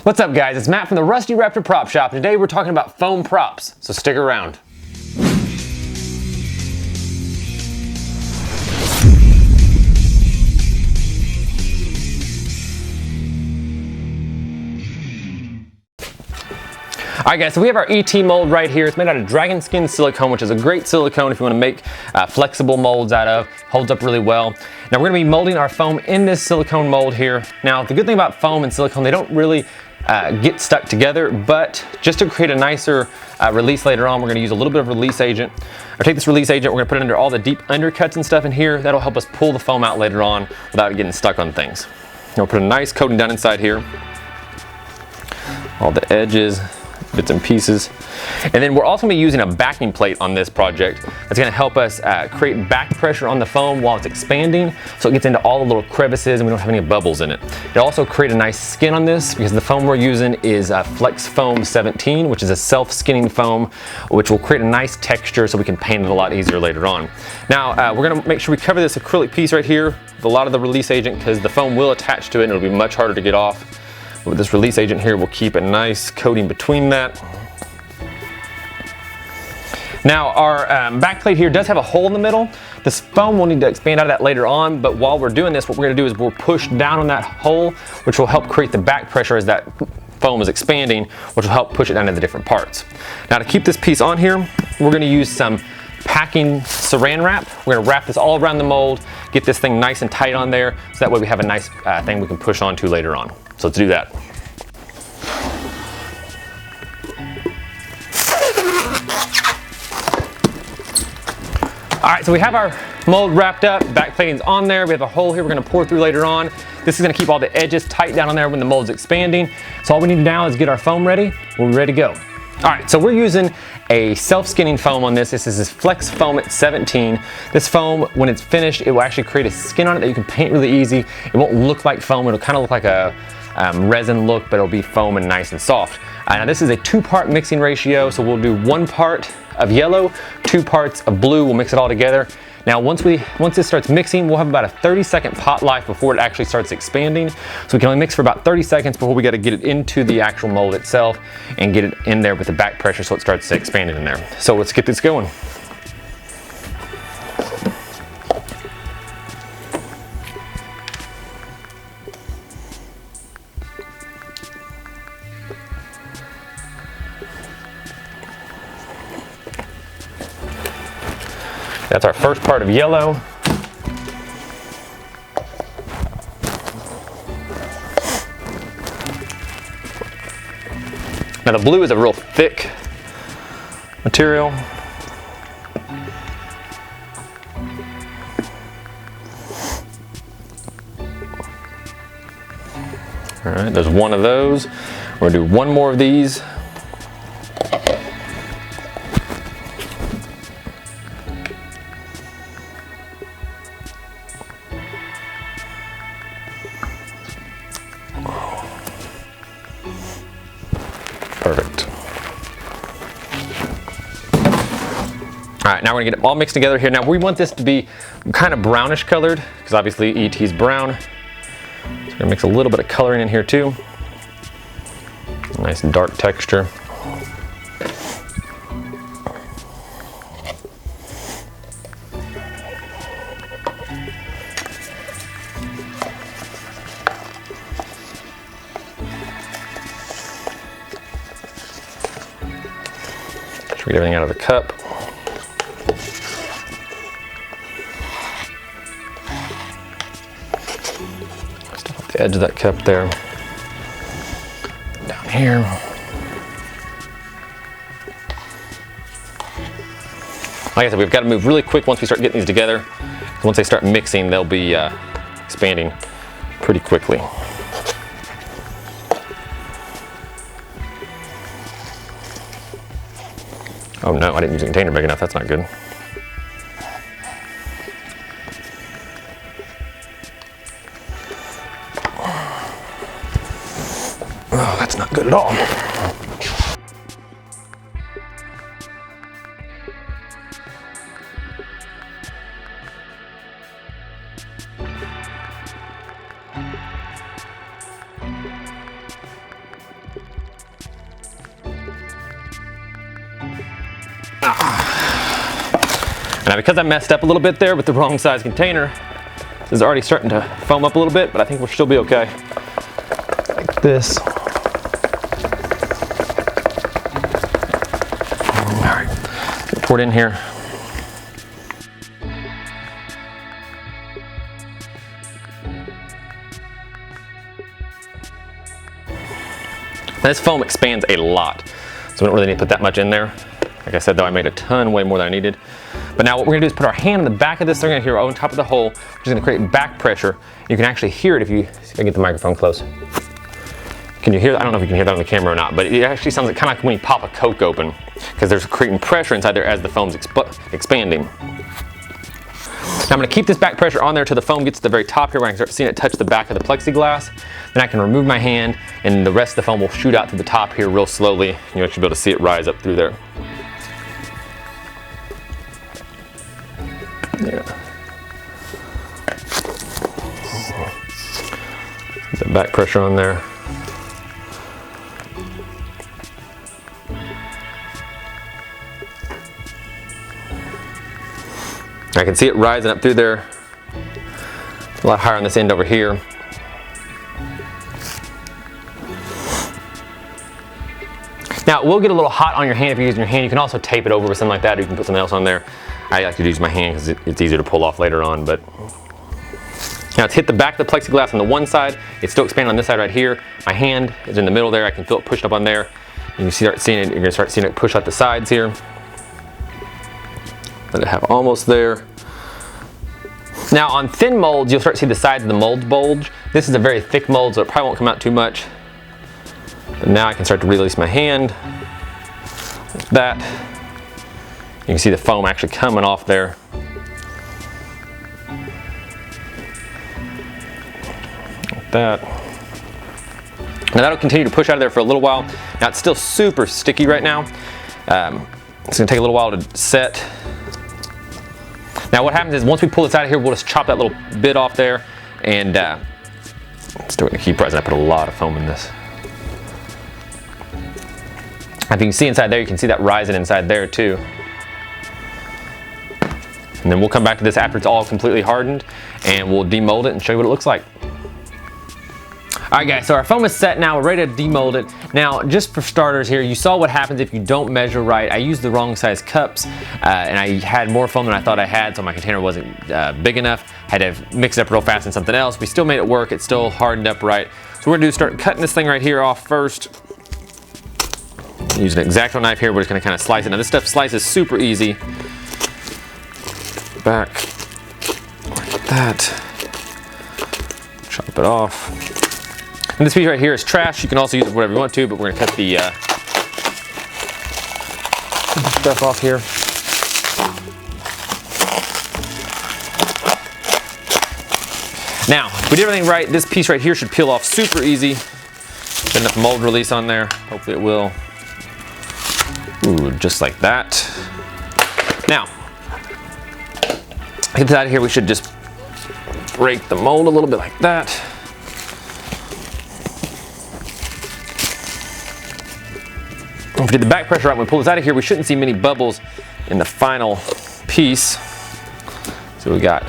What's up guys, it's Matt from the Rusty Raptor Prop Shop. Today we're talking about foam props, so stick around. Alright guys, so we have our ET mold right here. It's made out of dragon skin silicone, which is a great silicone if you want to make flexible molds out of. Holds up really well. Now we're going to be molding our foam in this silicone mold here. Now the good thing about foam and silicone, they don't really get stuck together, but just to create a nicer release later on, we're going to use a little bit of release agent. I'll take this release agent, we're going to put it under all the deep undercuts and stuff in here. That'll help us pull the foam out later on without it getting stuck on things. Now we'll put a nice coating down inside here. All the edges, bits and pieces. And then we're also going to be using a backing plate on this project. That's going to help us create back pressure on the foam while it's expanding, so it gets into all the little crevices and we don't have any bubbles in it. It'll also create a nice skin on this because the foam we're using is Flex Foam 17, which is a self-skinning foam, which will create a nice texture so we can paint it a lot easier later on. Now we're going to make sure we cover this acrylic piece right here with a lot of the release agent because the foam will attach to it and it'll be much harder to get off. But with this release agent here, we'll keep a nice coating between that. Now our back plate here does have a hole in the middle. This foam will need to expand out of that later on, but while we're doing this, what we're going to do is we'll push down on that hole, which will help create the back pressure as that foam is expanding, which will help push it down into different parts. Now to keep this piece on here, we're going to use some packing saran wrap. We're going to wrap this all around the mold, get this thing nice and tight on there, so that way we have a nice thing we can push onto later on. So let's do that. All right, so we have our mold wrapped up, back plating's on there. We have a hole here we're gonna pour through later on. This is gonna keep all the edges tight down on there when the mold's expanding. So all we need now is get our foam ready. We're ready to go. All right, so we're using a self-skinning foam on this. This is this Flex Foam 17. This foam, when it's finished, it will actually create a skin on it that you can paint really easy. It won't look like foam. It'll kind of look like a resin look, but it'll be foam and nice and soft. Now this is a 2-part mixing ratio, so we'll do 1 part of yellow, 2 parts of blue. We'll mix it all together. Now once this starts mixing, we'll have about a 30-second pot life before it actually starts expanding. So we can only mix for about 30 seconds before we got to get it into the actual mold itself and get it in there with the back pressure so it starts expanding in there. So let's get this going. That's our first part of yellow. Now the blue is a real thick material. All right, there's 1 of those. We're gonna do 1 more of these. Perfect. All right, now we're gonna get it all mixed together here. Now we want this to be kind of brownish colored because obviously ET's brown. So we're gonna mix a little bit of coloring in here too. Nice dark texture. Get everything out of the cup. Stuff off the edge of that cup there. Down here. Like I said, we've got to move really quick once we start getting these together. Once they start mixing, they'll be expanding pretty quickly. Oh no, I didn't use a container big enough. That's not good. Oh, that's not good at all. Now because I messed up a little bit there with the wrong size container, this is already starting to foam up a little bit, but I think we'll still be okay. Like this. All right, pour it in here. This foam expands a lot, so we don't really need to put that much in there. Like I said though, I made a ton, way more than I needed. But now what we're gonna do is put our hand on the back of this thing right here on top of the hole, which is gonna create back pressure. You can actually hear it if you, see if I can get the microphone close. Can you hear that? I don't know if you can hear that on the camera or not, but it actually sounds like kind of like when you pop a Coke open, because there's creating pressure inside there as the foam's expanding. Now I'm gonna keep this back pressure on there till the foam gets to the very top here where I can start seeing it touch the back of the plexiglass. Then I can remove my hand and the rest of the foam will shoot out to the top here real slowly. You'll actually be able to see it rise up through there. Yeah. The back pressure on there. I can see it rising up through there, a lot higher on this end over here. Now it will get a little hot on your hand if you're using your hand. You can also tape it over with something like that, or you can put something else on there. I like to use my hand because it's easier to pull off later on. But now it's hit the back of the plexiglass on the one side. It's still expanding on this side right here. My hand is in the middle there. I can feel it pushing up on there. And you start seeing it. You're gonna start seeing it push out the sides here. Let it have almost there. Now on thin molds, you'll start to see the sides of the mold bulge. This is a very thick mold, so it probably won't come out too much. But now I can start to release my hand, like that. You can see the foam actually coming off there. Like that. Now that'll continue to push out of there for a little while. Now it's still super sticky right now. It's gonna take a little while to set. Now what happens is once we pull this out of here, we'll just chop that little bit off there, and still gonna keep rising. I put a lot of foam in this. If you can see inside there, you can see that rising inside there too. And then we'll come back to this after it's all completely hardened, and we'll demold it and show you what it looks like. All right guys, so our foam is set now. We're ready to demold it. Now, just for starters here, you saw what happens if you don't measure right. I used the wrong size cups, and I had more foam than I thought I had, so my container wasn't big enough. Had to mix it up real fast in something else. We still made it work. It still hardened up right. So we're gonna do is start cutting this thing right here off first. Use an X-Acto knife here. We're just gonna kind of slice it. Now this stuff slices super easy. Back, like that. Chop it off. And this piece right here is trash. You can also use it for whatever you want to, but we're gonna cut the stuff off here. Now, if we did everything right, this piece right here should peel off super easy. Get enough mold release on there. Hopefully it will. Ooh, just like that. Now, get this out of here. We should just break the mold a little bit like that. If we did the back pressure right when we pull this out of here, we shouldn't see many bubbles in the final piece. So we got,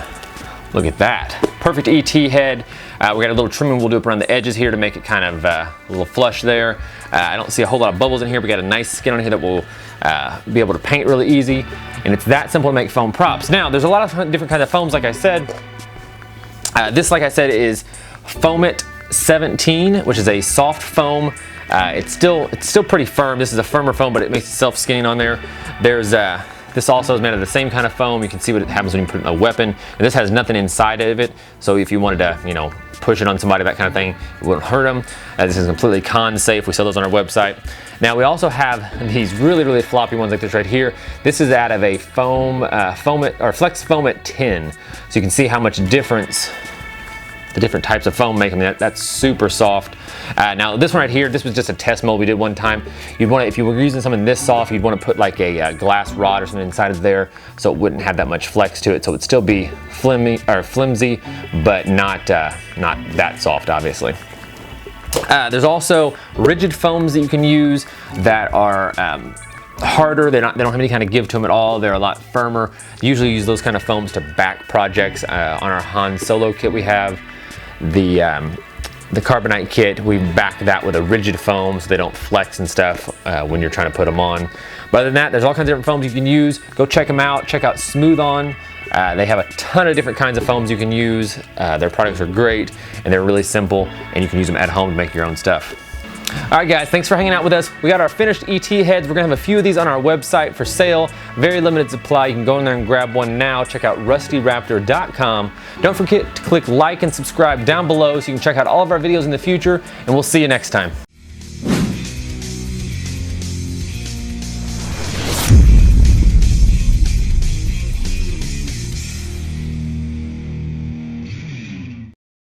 look at that. Perfect ET head. We got a little trimming we'll do up around the edges here to make it kind of a little flush there. I don't see a whole lot of bubbles in here. We got a nice skin on here that will be able to paint really easy. And it's that simple to make foam props. Now, there's a lot of different kinds of foams, like I said. This, like I said, is Foamit 17, which is a soft foam. It's still pretty firm. This is a firmer foam, but it makes it self-skinning on there. There's this also is made of the same kind of foam. You can see what happens when you put it in a weapon. And this has nothing inside of it, so if you wanted to, you know, push it on somebody, that kind of thing, it wouldn't hurt them. This is completely con safe. We sell those on our website. Now we also have these really floppy ones like this right here. This is out of a Foamit or Flex Foamit 10, so you can see how much difference the different types of foam make. I mean, that's super soft. Now this one right here, this was just a test mold we did one time. You'd want to, if you were using something this soft, you'd want to put like a glass rod or something inside of there, so it wouldn't have that much flex to it. So it'd still be flimsy, but not that soft, obviously. There's also rigid foams that you can use that are harder. They don't have any kind of give to them at all. They're a lot firmer. Usually use those kind of foams to back projects. On our Han Solo kit we have the carbonite kit. We back that with a rigid foam so they don't flex and stuff when you're trying to put them on. But other than that, there's all kinds of different foams you can use. Go check them out. Check out Smooth On. They have a ton of different kinds of foams you can use. Their products are great and they're really simple, and you can use them at home to make your own stuff. All right guys, thanks for hanging out with us. We got our finished ET heads. We're gonna have a few of these on our website for sale. Very limited supply. You can go in there and grab one now. Check out rustyraptor.com. Don't forget to click like and subscribe down below so you can check out all of our videos in the future, and we'll see you next time.